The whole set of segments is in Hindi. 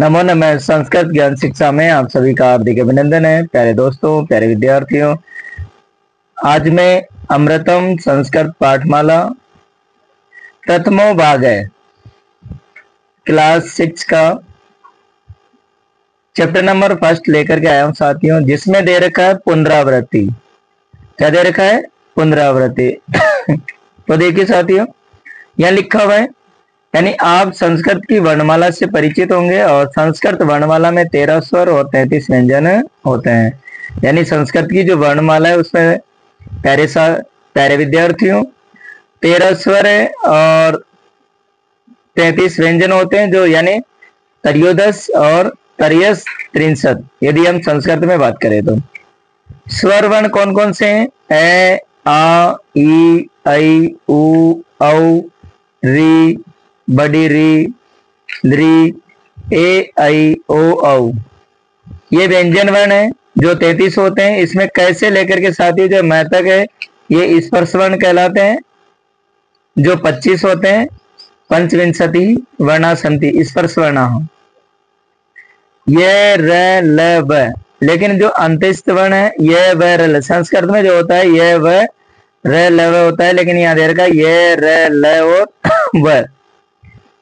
नमो नमः। संस्कृत ज्ञान शिक्षा में आप सभी का हार्दिक अभिनंदन है। प्यारे दोस्तों, प्यारे विद्यार्थियों, आज मैं अमृतम संस्कृत पाठमाला प्रथमो भाग है क्लास 6 का चैप्टर नंबर फर्स्ट लेकर के आया हूं साथियों, जिसमें दे रखा है पुनरावृत्ति। क्या दे रखा है? पुनरावृत्ति। तो देखिए साथियों, यह लिखा हुआ है, यानी आप संस्कृत की वर्णमाला से परिचित होंगे और संस्कृत वर्णमाला में 13 स्वर और 33 व्यंजन होते हैं। यानी संस्कृत की जो वर्णमाला है उसमें प्यारे विद्यार्थियों 13 स्वर है और 33 व्यंजन होते हैं, जो यानी त्रयोदश और त्रयस त्रिंशत यदि हम संस्कृत में बात करें तो। स्वर वर्ण कौन कौन से हैं? ए, आ, ई, ऐ, उ, औ, री, बड़ी री, ली, ए, ऐ, ओ, औ। ये व्यंजन वर्ण है जो 33 होते हैं। इसमें कैसे लेकर के साथ ही जो मैतक है ये स्पर्श वर्ण कहलाते हैं, जो 25 होते हैं। पंचविंशति वर्णा संति स्पर्श वर्णा हो। ये र ल व, लेकिन जो अंत्यस्थ वर्ण है ये व र, संस्कृत में जो होता है ये व र ल व होता है, लेकिन यहाँ दे रखा है ये र ल और व।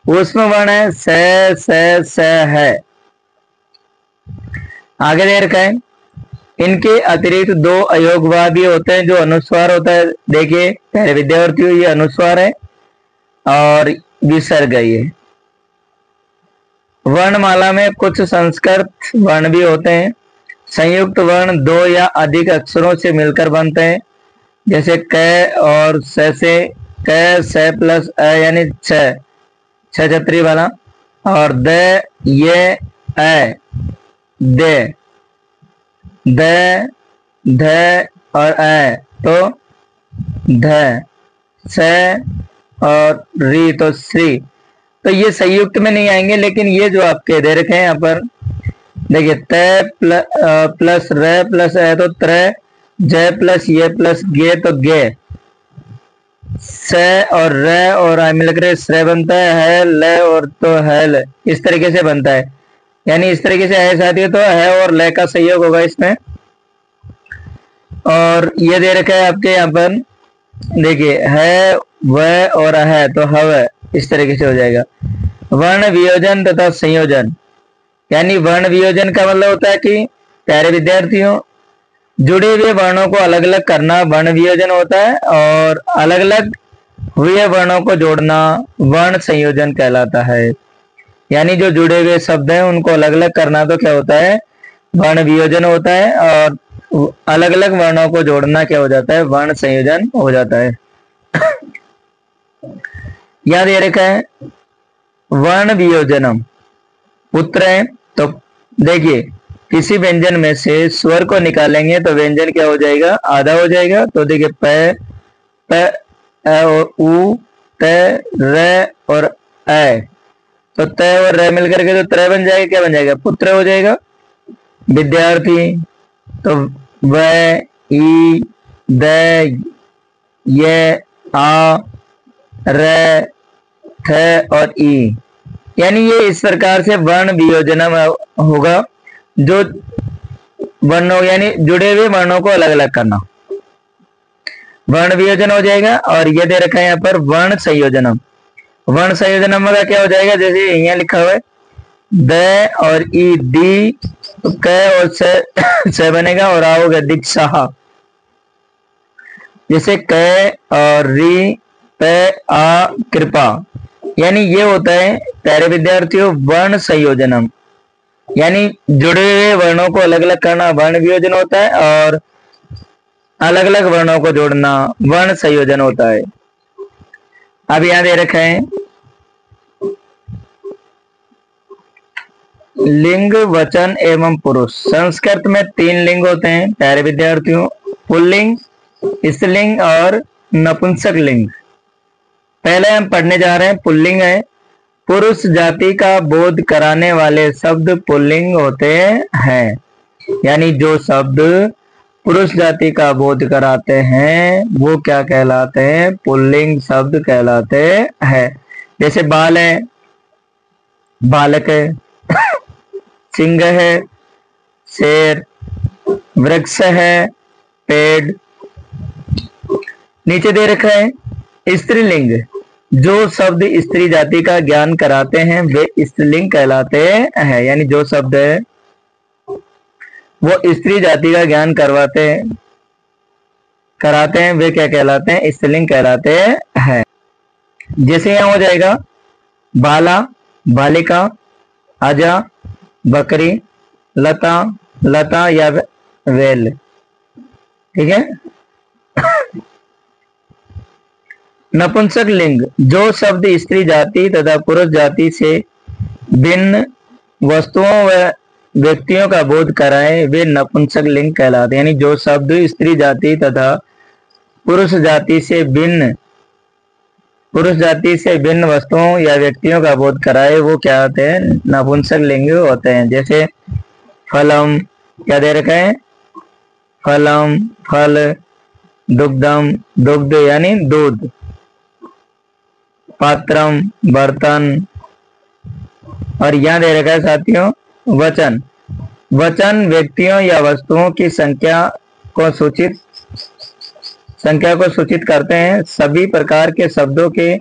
ऊष्म वर्ण है स है। आगे दे रखा है, इनके अतिरिक्त 2 अयोगवा भी होते हैं जो अनुस्वार होता है। देखिए प्यारे विद्यार्थियों, ये अनुस्वार है और विसर्ग है। ये वर्णमाला में कुछ संस्कृत वर्ण भी होते हैं। संयुक्त वर्ण 2 या अधिक अक्षरों से मिलकर बनते हैं, जैसे क और स से क स प्लस अ यानी छ छतरी वाला, और द ये अ दे, द ध और अ तो ध, स और री तो श्री। तो ये संयुक्त में नहीं आएंगे, लेकिन ये जो आपके दे रखे हैं यहाँ पर देखिए, त प्लस र प्लस अ तो त्र, ज प्लस ये प्लस गे तो गे, स और र और आ मिलकर श्र बनता है ल और तो हल, इस तरीके से बनता है। यानी इस तरीके से है साथियों, तो है और ल का संयोग होगा इसमें। और ये दे रखा है आपके यहाँ पर देखिए, है व और है तो हव, इस तरीके से हो जाएगा। वर्ण वियोजन तथा संयोजन, यानी वर्ण वियोजन का मतलब होता है कि प्यारे विद्यार्थियों जुड़े हुए वर्णों को अलग अलग करना वर्ण वियोजन होता है, और अलग अलग हुए वर्णों को जोड़ना वर्ण संयोजन कहलाता है। यानी जो जुड़े हुए शब्द हैं उनको अलग अलग करना तो क्या होता है? वर्ण वियोजन होता है, और अलग अलग वर्णों को जोड़ना क्या हो जाता है? वर्ण संयोजन हो जाता है। यह दे रखा है वर्ण वियोजनम पुत्र है। तो देखिए, किसी व्यंजन में से स्वर को निकालेंगे तो व्यंजन क्या हो जाएगा? आधा हो जाएगा। तो देखिए प, और उ, त, र और अ, तो त और र मिलकर के तो त्र बन जाएगा। क्या बन जाएगा? पुत्र हो जाएगा। विद्यार्थी तो व, ई, द, ये, आ, र, थ और ई। यानी ये इस प्रकार से वर्ण वियोजन होगा, जो वर्णों यानी जुड़े हुए वर्णों को अलग अलग करना वर्ण वियोजन हो जाएगा। और ये दे रखा है यहाँ पर वर्ण संयोजनम। वर्ण संयोजनम का क्या हो जाएगा? जैसे यहाँ लिखा हुआ है द और ई दी, तो क और स बनेगा और आ होगा दीक्षा। जैसे क और री प आ कृपा, यानी ये होता है प्यारे विद्यार्थियों वर्ण संयोजनम। यानी जुड़े हुए वर्णों को अलग अलग करना वर्ण वियोजन होता है, और अलग अलग वर्णों को जोड़ना वर्ण संयोजन होता है। अब यहां दे रखा है लिंग, वचन एवं पुरुष। संस्कृत में 3 लिंग होते हैं प्यारे विद्यार्थियों, पुल्लिंग, स्त्रीलिंग और नपुंसक लिंग। पहले हम पढ़ने जा रहे हैं पुल्लिंग है। पुरुष जाति का बोध कराने वाले शब्द पुल्लिंग होते हैं। यानी जो शब्द पुरुष जाति का बोध कराते हैं वो क्या कहलाते हैं? पुल्लिंग शब्द कहलाते हैं। जैसे बाल है, बालक है, सिंह है, शेर, वृक्ष है, पेड़। नीचे दे रखा है स्त्रीलिंग। जो शब्द स्त्री जाति का ज्ञान कराते हैं वे स्त्रीलिंग कहलाते हैं। यानी जो शब्द है वो स्त्री जाति का ज्ञान कराते हैं वे क्या कहलाते हैं? स्त्रीलिंग कहलाते हैं। जैसे यहां हो जाएगा बाला, बालिका, आजा, बकरी, लता, लता या वेल। ठीक है। नपुंसक लिंग। जो शब्द स्त्री जाति तथा पुरुष जाति से भिन्न वस्तुओं व व्यक्तियों का बोध कराए वे नपुंसक लिंग कहलाते हैं। यानी जो शब्द स्त्री जाति तथा पुरुष जाति से भिन्न वस्तुओं या व्यक्तियों का बोध कराए वो क्या होते हैं? नपुंसक लिंग होते हैं। जैसे फलम, क्या दे रखा है? फलम, फल, दुग्धम, दुग्ध यानी दूध, पात्रम, बर्तन। और यहां दे रखा है साथियों वचन। वचन व्यक्तियों या वस्तुओं की संख्या को सूचित करते हैं। सभी प्रकार के शब्दों के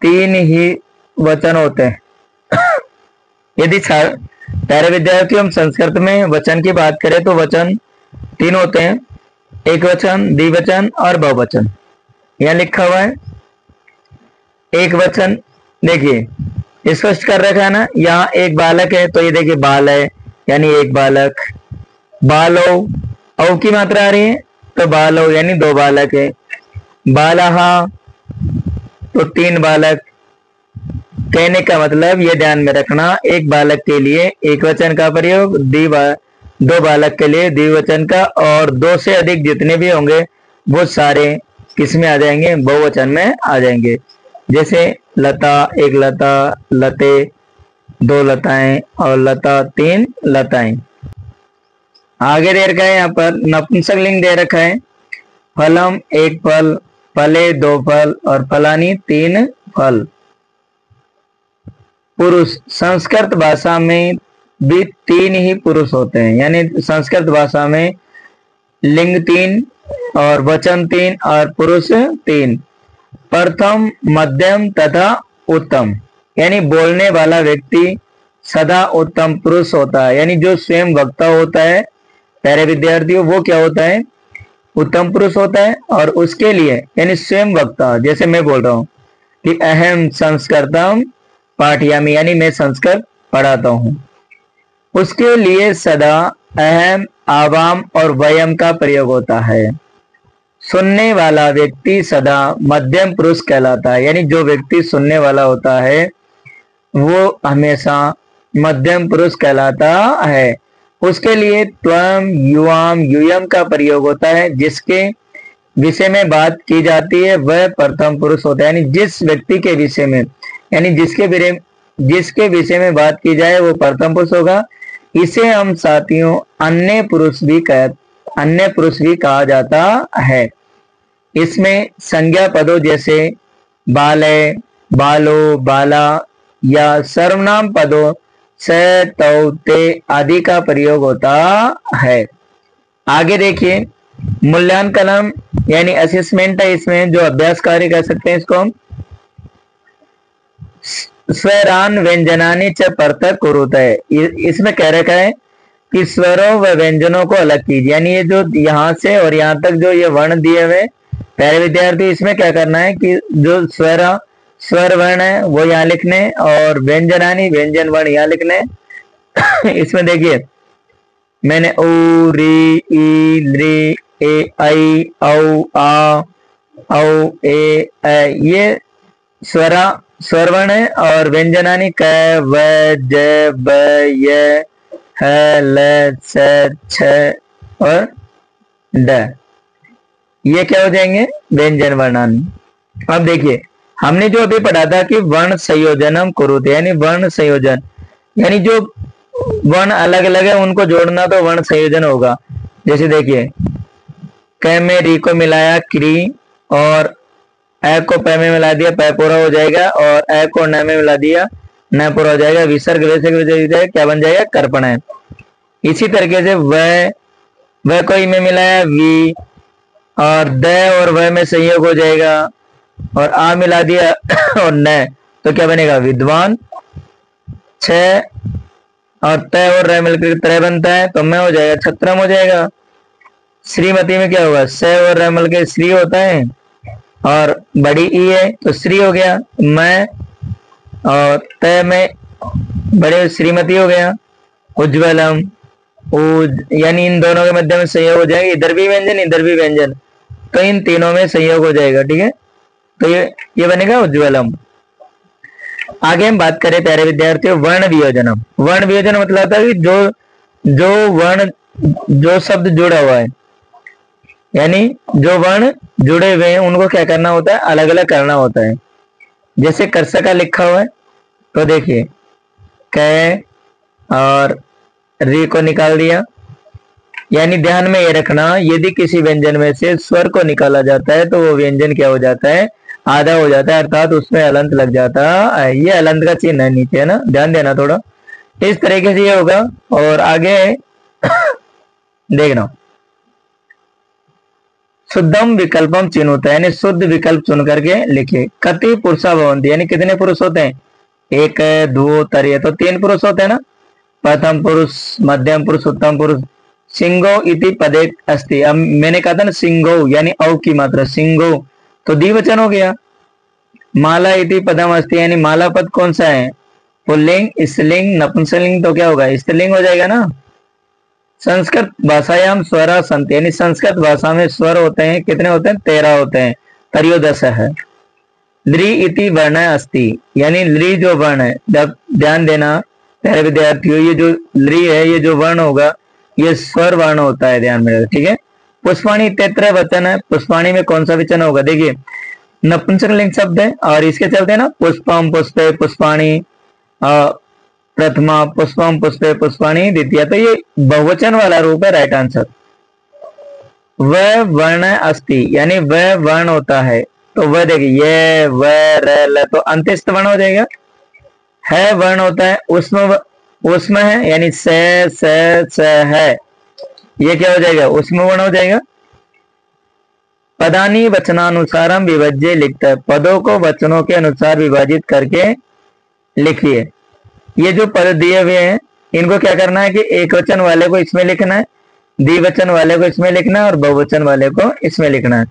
3 ही वचन होते हैं। यदि प्यारे विद्यार्थियों हम संस्कृत में वचन की बात करें तो वचन 3 होते हैं, एक वचन, द्विवचन और बहुवचन। यहां लिखा हुआ है एक वचन। देखिए स्पष्ट कर रखा है ना। यहाँ एक बालक है तो ये देखिए बाल है यानी एक बालक। बालो, औ की मात्रा आ रही है तो बालो यानी 2 बालक है। बालहा तो 3 बालक। कहने का मतलब ये ध्यान में रखना, एक बालक के लिए एक वचन का प्रयोग, 2 बालक के लिए द्विवचन का, और 2 से अधिक जितने भी होंगे वो सारे किस में आ जाएंगे? बहुवचन में आ जाएंगे। जैसे लता, एक लता, लते, 2 लताएं, और लता 3 लताएं। आगे दे रखा है यहाँ पर नपुंसक लिंग दे रखा है। फलम, एक फल, फले, 2 फल, और फलानी 3 फल। पुरुष, संस्कृत भाषा में भी 3 ही पुरुष होते हैं। यानी संस्कृत भाषा में लिंग 3 और वचन 3 और पुरुष 3। प्रथम, मध्यम तथा उत्तम। यानी बोलने वाला व्यक्ति सदा उत्तम पुरुष होता है। यानी जो स्वयं वक्ता होता है प्यारे विद्यार्थियों वो क्या होता है? उत्तम पुरुष होता है। और उसके लिए यानी स्वयं वक्ता, जैसे मैं बोल रहा हूं कि अहम संस्कृतम पाठयामि, यानी मैं संस्कृत पढ़ाता हूं, उसके लिए सदा अहम, आवाम और वयम का प्रयोग होता है। सुनने वाला व्यक्ति सदा मध्यम पुरुष कहलाता है। यानी जो व्यक्ति सुनने वाला होता है वो हमेशा मध्यम पुरुष कहलाता है। उसके लिए त्वम, युवाम, यूयम का प्रयोग होता है। जिसके विषय में बात की जाती है वह प्रथम पुरुष होता है। यानी जिस व्यक्ति के विषय में, यानी जिसके विषय में बात की जाए वो प्रथम पुरुष होगा। इसे हम साथियों अन्य पुरुष भी कहा जाता है। इसमें संज्ञा पदों जैसे बाले, बालो, बाला या सर्वनाम पदों से, तो, ते आदि का प्रयोग होता है। आगे देखिए मूल्यांकन यानी असेसमेंट है। इसमें जो अभ्यास कार्य कर सकते हैं इसको हम स्वरान व्यंजनानि च पृथक् कुरुते। इसमें कह रखा है कि स्वरों व व्यंजनों को अलग कीजिए। यानी ये जो यहाँ से और यहाँ तक जो ये वर्ण दिए हुए प्यारे विद्यार्थी, इसमें क्या करना है कि जो स्वर वर्ण है वो यहाँ लिखने, और व्यंजनानि व्यंजन वर्ण यहाँ लिखने। इसमें देखिए मैंने ओ, री, ई, ली, ए, आई, औ, आ, औ, ए, ये स्वर वर्ण है। और व्यंजनानि क, व, ज, ब, य, ह, ल, स, छ और ड, ये क्या हो जाएंगे? व्यंजन वर्णानि। अब देखिए हमने जो अभी पढ़ा था कि वर्ण संयोजनम कुरुते, यानी वर्ण संयोजन, यानी जो वर्ण अलग अलग है उनको जोड़ना तो वर्ण संयोजन होगा। जैसे देखिए क में री को मिलाया क्री, और ए को प में मिला दिया पै पूरा हो जाएगा, और ए को न में मिला दिया न पूरा हो जाएगा, विसर्ग वैसे हो जाएगा, क्या बन जाएगा, कर्पण है। इसी तरीके से वह कोई में मिला है वी, और द और वह में संयोग हो जाएगा, और आ मिला दिया और न, तो क्या बनेगा, विद्वान। छ और तय और रह मिलकर त्रय बनता है, तो मैं हो जाएगा, छत्रम हो जाएगा। श्रीमती में क्या होगा, स और रह मिलकर श्री होता है, और बड़ी ई है तो श्री हो गया, मैं और तय में बड़े श्रीमती हो गया। उज्ज्वलम, यानी इन दोनों के मध्य में संयोग हो जाएगा, इधर भी व्यंजन इधर भी व्यंजन, तो इन तीनों में संयोग हो जाएगा, ठीक है। तो ये बनेगा उज्ज्वलम। आगे हम बात करें प्यारे विद्यार्थियों, वर्ण वियोजनम। वर्ण वियोजन मतलब होता है कि जो वर्ण, जो शब्द जुड़ा हुआ है, यानी जो वर्ण जुड़े हुए हैं उनको क्या करना होता है, अलग अलग करना होता है। जैसे कर्सका लिखा हुआ है, तो देखिए क और री को निकाल दिया, यानी ध्यान में ये रखना, यदि किसी व्यंजन में से स्वर को निकाला जाता है तो वो व्यंजन क्या हो जाता है, आधा हो जाता है, अर्थात उसमें अलंत लग जाता है। ये अलंत का चिन्ह है नीचे, है ना, ध्यान देना थोड़ा। इस तरीके से ये होगा। और आगे देखना, शुद्धम विकल्पम चिन्हता है, यानी शुद्ध विकल्प चुन करके लिखे। कति पुरुषा भवंती, यानी कितने पुरुष होते हैं, एक दो तरीय, तो तीन पुरुष होते हैं ना, प्रथम पुरुष, मध्यम पुरुष, उत्तम पुरुष। सिंगो इति पदे अस्ति, अब मैंने कहा था ना सिंगो, यानी औ की मात्रा सिंगो, तो द्विवचन हो गया। माला इति पदम अस्ति, यानी माला पद कौन सा है, पुल्लिंग, स्त्रीलिंग, नपुंसकलिंग, तो क्या होगा, स्त्रीलिंग हो जाएगा ना। संस्कृत भाषायाम स्वरा संत, यानी संस्कृत भाषा में स्वर होते हैं, कितने होते हैं, 13 होते हैं, त्रयोदश है। लृ इति वर्ण अस्ति, यानी लृ जो वर्ण है, जब ध्यान देना प्यारे विद्यार्थियों, ये जो लृ है, ये जो वर्ण होगा, ये स्वर वर्ण होता है, ध्यान में, ठीक है। पुष्पाणी तेत्र वचन है, पुष्पाणी में कौन सा वचन होगा, देखिए नपुंसकलिंग शब्द है, और इसके चलते ना पुष्पम पुष्पे पुष्पाणी, प्रथमा पुष्पम पुष्पे पुष्पाणी द्वितीय, तो ये बहुवचन वाला रूप है, राइट आंसर। वह वर्ण अस्ति, यानी वह वर्ण होता है, तो वह देखिए ये वह र, तो अंत्यस्थ वर्ण हो जाएगा। है वर्ण होता है, उसमें है, यानी स है, ये क्या हो जाएगा, उसमें वर्ण हो जाएगा। पदानी वचनानुसारम विभज्य लिखता है, पदों को वचनों के अनुसार विभाजित करके लिखिए। ये जो पद दिए हुए हैं, इनको क्या करना है कि एक वचन वाले को इसमें लिखना है, द्विवचन वाले को इसमें लिखना है, और बहुवचन वाले को इसमें लिखना है।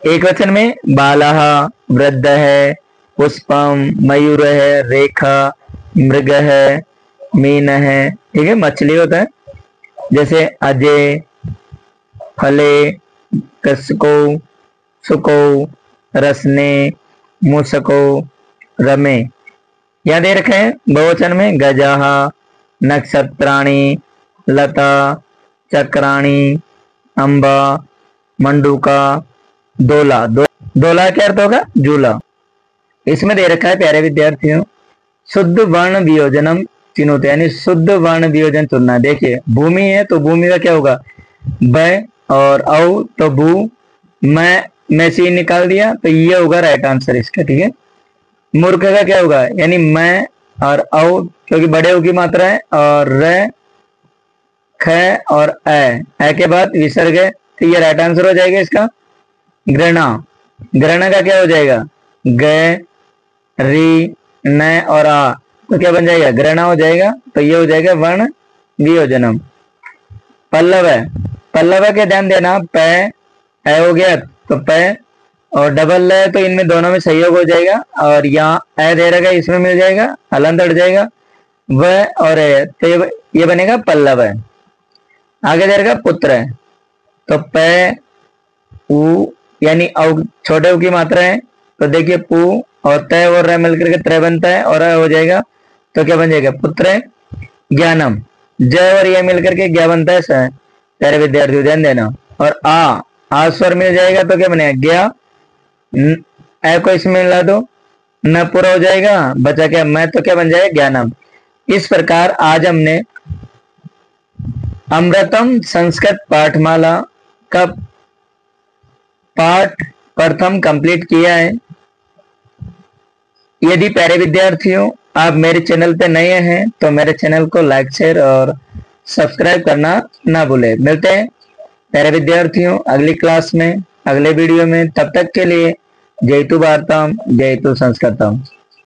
एक वचन में बालः, वृद्ध है, पुष्पम, मयूर है, रेखा, मृग है, मीन है, ठीक है, मछली होता है। जैसे अजय, फले, कसको, सुको, रसने, मूसको, रमे, यहाँ दे रखे हैं। बहुवचन में गजाह, नक्षत्राणी, लता, चक्राणी, अंबा, मंडूका, दोला। दोला क्या अर्थ होगा, झूला। इसमें दे रखा है प्यारे विद्यार्थियों, शुद्ध वर्ण वियोजनम चिन्होते, यानी शुद्ध वर्ण वियोजन चुनना। देखिए भूमि है तो भूमि का क्या होगा, ब, और औ तो भू, मैं से निकाल दिया, तो ये होगा राइट आंसर इसका, ठीक है। मूर्ख का क्या होगा, यानी मैं और औ, क्योंकि बड़े ओ की मात्रा है, और र, ख और ए के बाद विसर्ग है, तो ये राइट आंसर हो जाएगा इसका। घृणा, घृणा का क्या हो जाएगा, ग, री, न और आ, तो क्या बन जाएगा, घृणा हो जाएगा, तो ये हो जाएगा वर्ण वियोजनम। पल्लव है, पल्लव के ध्यान देना, प ए हो गया तो प, और डबल है तो इनमें दोनों में सहयोग हो जाएगा, और यहाँ ए दे रखा इसमें मिल जाएगा, हलंत हट जाएगा, वह और ए, तो ये बनेगा पल्लव है। आगे दे रखा पुत्र है, तो प उ, यानी छोटे उ की मात्रा है, तो देखिए पु और तय और रह मिलकर के त्रय बनता है, और हो जाएगा, तो क्या बन जाएगा, पुत्र है। ज्ञानम, जय और ये मिलकर के ज्ञा बनता है, स, प्यारे विद्यार्थी ध्यान देना। और आ स्वर मिल जाएगा, तो क्या बनेगा, ज्ञा, ए को इसमें मिला दो, न पूरा हो जाएगा, बचा क्या मैं, तो क्या बन जाएगा, ज्ञानम। इस प्रकार आज हमने अमृतम संस्कृत पाठमाला का पाठ प्रथम कंप्लीट किया है। यदि प्यारे विद्यार्थियों आप मेरे चैनल पे नए हैं तो मेरे चैनल को लाइक शेयर और सब्सक्राइब करना ना भूलें। मिलते हैं प्यारे विद्यार्थियों अगली क्लास में, अगले वीडियो में। तब तक के लिए जय तु भारतम, जय तु संस्कृतम।